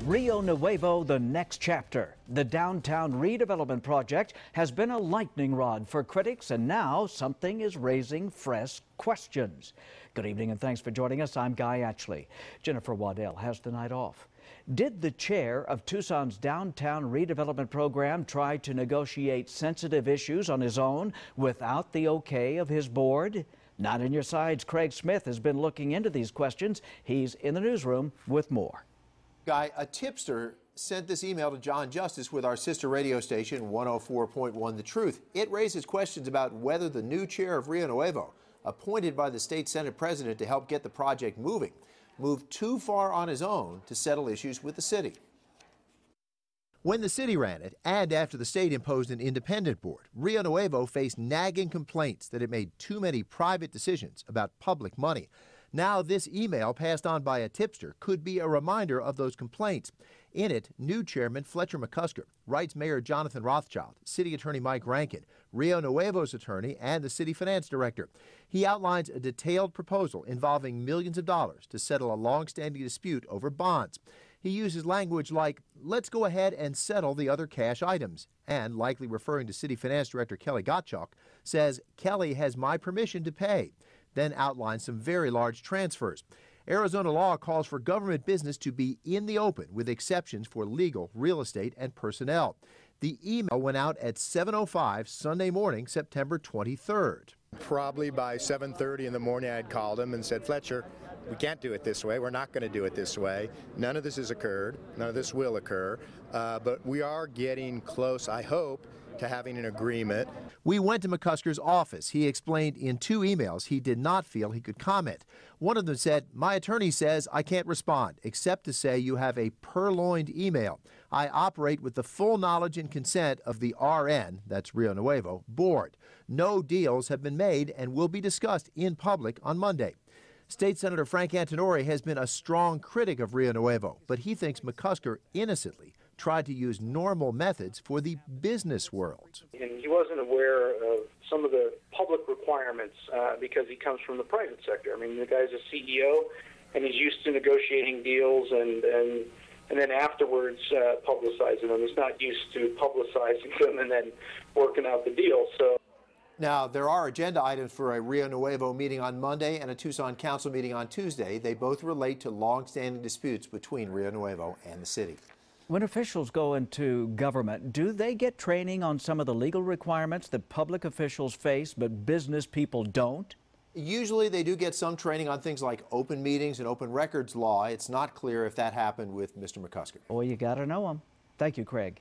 Rio Nuevo, the next chapter. The downtown redevelopment project has been a lightning rod for critics, and now something is raising fresh questions. Good evening and thanks for joining us. I'm Guy Atchley. Jennifer Waddell has the night off. Did the chair of Tucson's downtown redevelopment program try to negotiate sensitive issues on his own without the okay of his board? Not in Your Side's Craig Smith has been looking into these questions. He's in the newsroom with more. Guy, a tipster sent this email to John Justice with our sister radio station 104.1 The Truth. It raises questions about whether the new chair of Rio Nuevo, appointed by the state Senate president to help get the project moving, moved too far on his own to settle issues with the city. When the city ran it, and after the state imposed an independent board, Rio Nuevo faced nagging complaints that it made too many private decisions about public money. Now this email passed on by a tipster could be a reminder of those complaints. In it, new chairman Fletcher McCusker writes Mayor Jonathan Rothschild, City Attorney Mike Rankin, Rio Nuevo's attorney, and the city finance director. He outlines a detailed proposal involving millions of dollars to settle a long-standing dispute over bonds. He uses language like, let's go ahead and settle the other cash items, and, likely referring to City Finance Director Kelly Gottschalk, says Kelly has my permission to pay, then outlines some very large transfers. Arizona law calls for government business to be in the open with exceptions for legal, real estate, and personnel. The email went out at 7:05 Sunday morning, September 23rd. Probably by 7:30 in the morning I had called him and said, Fletcher, we can't do it this way. We're not going to do it this way. None of this has occurred. None of this will occur. But we are getting close, I hope, to having an agreement. We went to McCusker's office. He explained in two emails he did not feel he could comment. One of them said, my attorney says I can't respond except to say you have a purloined email. I operate with the full knowledge and consent of the RN, that's Rio Nuevo, board. No deals have been made and will be discussed in public on Monday. State Senator Frank Antinori has been a strong critic of Rio Nuevo, but he thinks McCusker innocently tried to use normal methods for the business world. And he wasn't aware of some of the public requirements because he comes from the private sector. I mean, the guy's a CEO, and he's used to negotiating deals and then afterwards publicizing them. He's not used to publicizing them and then working out the deal. So. Now, there are agenda items for a Rio Nuevo meeting on Monday and a Tucson Council meeting on Tuesday. They both relate to long-standing disputes between Rio Nuevo and the city. When officials go into government, do they get training on some of the legal requirements that public officials face but business people don't? Usually they do get some training on things like open meetings and open records law. It's not clear if that happened with Mr. McCusker. Well, you got to know them. Thank you, Craig.